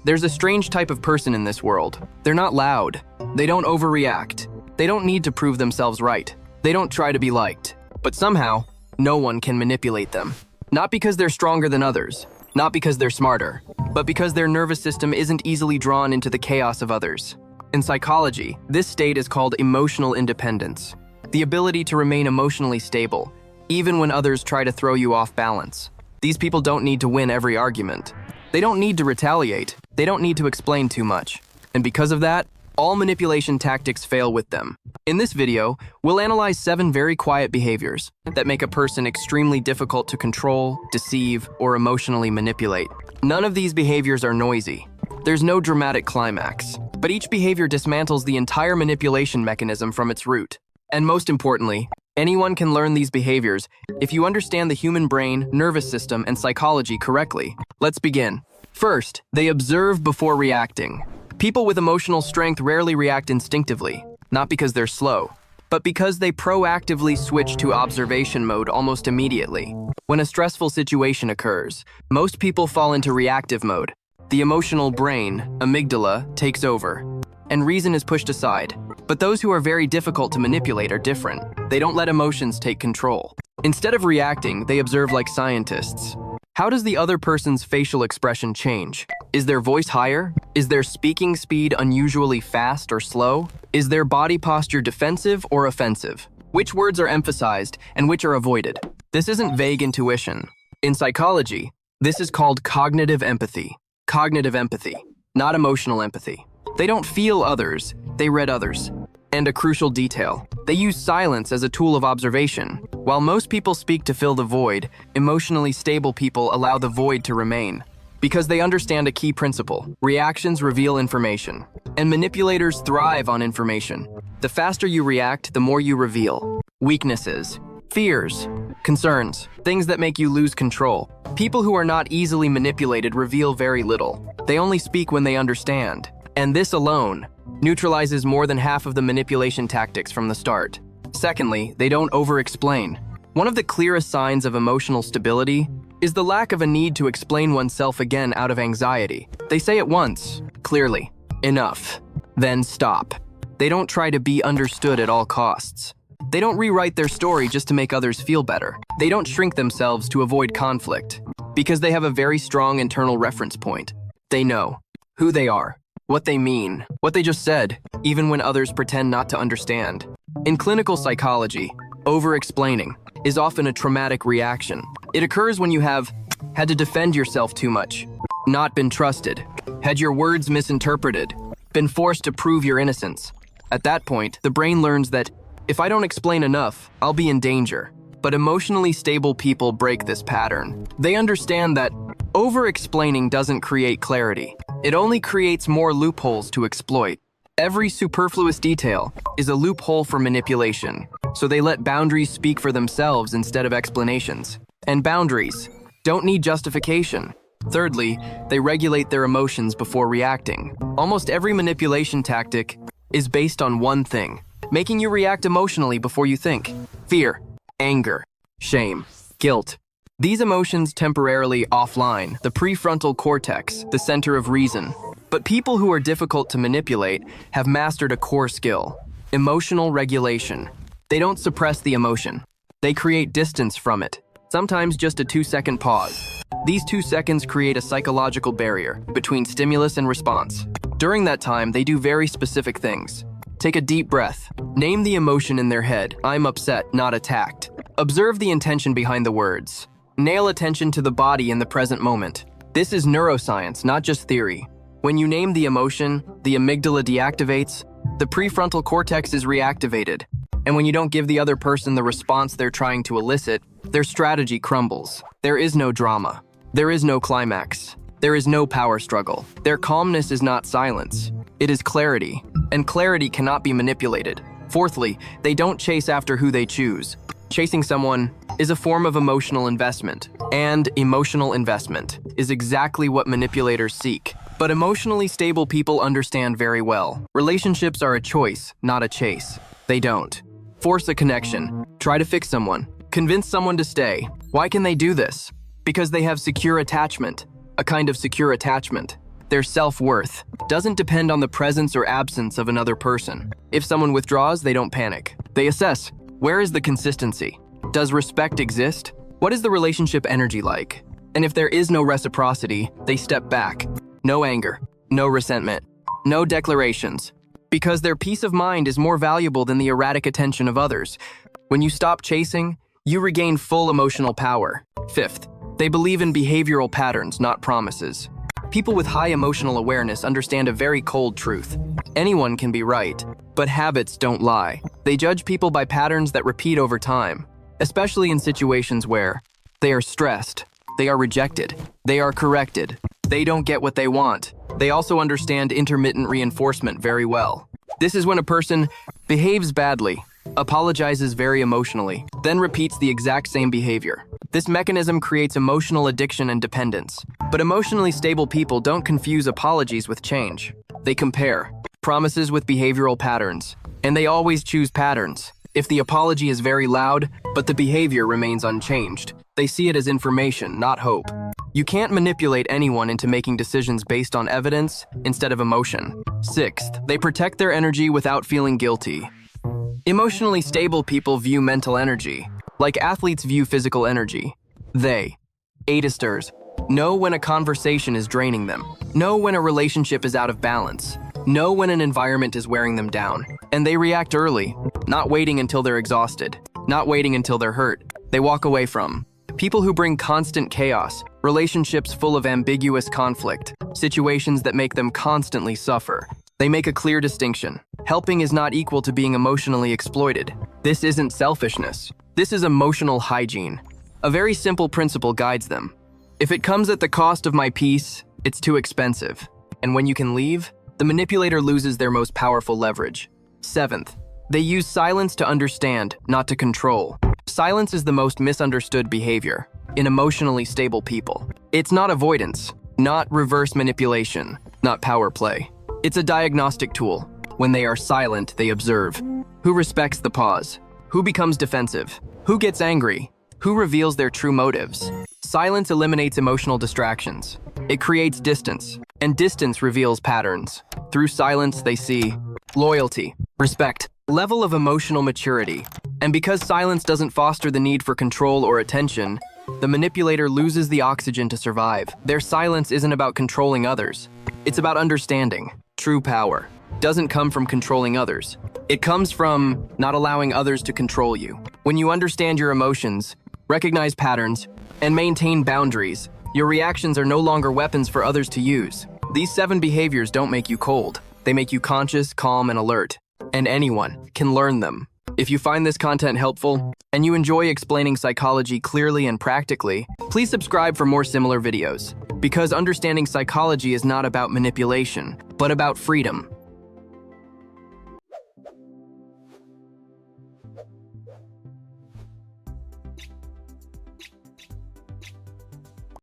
There's a strange type of person in this world. They're not loud. They don't overreact. They don't need to prove themselves right. They don't try to be liked. But somehow, no one can manipulate them. Not because they're stronger than others, not because they're smarter, but because their nervous system isn't easily drawn into the chaos of others. In psychology, this state is called emotional independence, the ability to remain emotionally stable, even when others try to throw you off balance. These people don't need to win every argument. They don't need to retaliate. They don't need to explain too much. And because of that, all manipulation tactics fail with them. In this video, we'll analyze 7 very quiet behaviors that make a person extremely difficult to control, deceive, or emotionally manipulate. None of these behaviors are noisy. There's no dramatic climax, but each behavior dismantles the entire manipulation mechanism from its root. And most importantly, anyone can learn these behaviors if you understand the human brain, nervous system, and psychology correctly. Let's begin. First, they observe before reacting. People with emotional strength rarely react instinctively, not because they're slow, but because they proactively switch to observation mode almost immediately. When a stressful situation occurs, most people fall into reactive mode. The emotional brain, amygdala, takes over, and reason is pushed aside. But those who are very difficult to manipulate are different. They don't let emotions take control. Instead of reacting, they observe like scientists. How does the other person's facial expression change? Is their voice higher? Is their speaking speed unusually fast or slow? Is their body posture defensive or offensive? Which words are emphasized and which are avoided? This isn't vague intuition. In psychology, this is called cognitive empathy. Cognitive empathy, not emotional empathy. They don't feel others, they read others. And a crucial detail, they use silence as a tool of observation. While most people speak to fill the void, emotionally stable people allow the void to remain. Because they understand a key principle: reactions reveal information, and manipulators thrive on information. The faster you react, the more you reveal. Weaknesses, fears, concerns, things that make you lose control. People who are not easily manipulated reveal very little. They only speak when they understand. And this alone neutralizes more than half of the manipulation tactics from the start. Secondly, they don't over-explain. One of the clearest signs of emotional stability is the lack of a need to explain oneself again out of anxiety. They say it once, clearly, enough, then stop. They don't try to be understood at all costs. They don't rewrite their story just to make others feel better. They don't shrink themselves to avoid conflict, because they have a very strong internal reference point. They know who they are, what they mean, what they just said, even when others pretend not to understand. In clinical psychology, over-explaining is often a traumatic reaction. It occurs when you have had to defend yourself too much, not been trusted, had your words misinterpreted, been forced to prove your innocence. At that point, the brain learns that if I don't explain enough, I'll be in danger. But emotionally stable people break this pattern. They understand that over-explaining doesn't create clarity. It only creates more loopholes to exploit. Every superfluous detail is a loophole for manipulation, so they let boundaries speak for themselves instead of explanations. And boundaries don't need justification. Thirdly, they regulate their emotions before reacting. Almost every manipulation tactic is based on one thing: making you react emotionally before you think. Fear, anger, shame, guilt. These emotions temporarily offline the prefrontal cortex, the center of reason. But people who are difficult to manipulate have mastered a core skill: emotional regulation. They don't suppress the emotion. They create distance from it, sometimes just a 2-second pause. These 2 seconds create a psychological barrier between stimulus and response. During that time, they do very specific things. Take a deep breath. Name the emotion in their head: I'm upset, not attacked. Observe the intention behind the words. Nail attention to the body in the present moment. This is neuroscience, not just theory. When you name the emotion, the amygdala deactivates, the prefrontal cortex is reactivated. And when you don't give the other person the response they're trying to elicit, their strategy crumbles. There is no drama. There is no climax. There is no power struggle. Their calmness is not silence. It is clarity. And clarity cannot be manipulated. Fourthly, they don't chase after who they choose. Chasing someone is a form of emotional investment, and emotional investment is exactly what manipulators seek. But emotionally stable people understand very well. Relationships are a choice, not a chase. They don't force a connection, try to fix someone, convince someone to stay. Why can they do this? Because they have secure attachment, a kind of secure attachment. Their self-worth doesn't depend on the presence or absence of another person. If someone withdraws, they don't panic. They assess, where is the consistency? Does respect exist? What is the relationship energy like? And if there is no reciprocity, they step back. No anger, no resentment, no declarations. Because their peace of mind is more valuable than the erratic attention of others. When you stop chasing, you regain full emotional power. Fifth, they believe in behavioral patterns, not promises. People with high emotional awareness understand a very cold truth. Anyone can be right, but habits don't lie. They judge people by patterns that repeat over time, especially in situations where they are stressed, they are rejected, they are corrected, they don't get what they want. They also understand intermittent reinforcement very well. This is when a person behaves badly, apologizes very emotionally, then repeats the exact same behavior. This mechanism creates emotional addiction and dependence. But emotionally stable people don't confuse apologies with change. They compare promises with behavioral patterns, and they always choose patterns. If the apology is very loud, but the behavior remains unchanged, they see it as information, not hope. You can't manipulate anyone into making decisions based on evidence instead of emotion. Sixth, they protect their energy without feeling guilty. Emotionally stable people view mental energy like athletes view physical energy. They, A-listers, know when a conversation is draining them, know when a relationship is out of balance, know when an environment is wearing them down, and they react early, not waiting until they're exhausted, not waiting until they're hurt. They walk away from people who bring constant chaos, relationships full of ambiguous conflict, situations that make them constantly suffer. They make a clear distinction. Helping is not equal to being emotionally exploited. This isn't selfishness. This is emotional hygiene. A very simple principle guides them. If it comes at the cost of my peace, it's too expensive. And when you can leave, the manipulator loses their most powerful leverage. Seventh, they use silence to understand, not to control. Silence is the most misunderstood behavior in emotionally stable people. It's not avoidance, not reverse manipulation, not power play. It's a diagnostic tool. When they are silent, they observe. Who respects the pause? Who becomes defensive? Who gets angry? Who reveals their true motives? Silence eliminates emotional distractions. It creates distance, and distance reveals patterns. Through silence, they see loyalty, respect, level of emotional maturity. And because silence doesn't foster the need for control or attention, the manipulator loses the oxygen to survive. Their silence isn't about controlling others. It's about understanding. True power doesn't come from controlling others. It comes from not allowing others to control you. When you understand your emotions, recognize patterns, and maintain boundaries, your reactions are no longer weapons for others to use. These 7 behaviors don't make you cold. They make you conscious, calm, and alert. And anyone can learn them. If you find this content helpful, and you enjoy explaining psychology clearly and practically, please subscribe for more similar videos. Because understanding psychology is not about manipulation, but about freedom.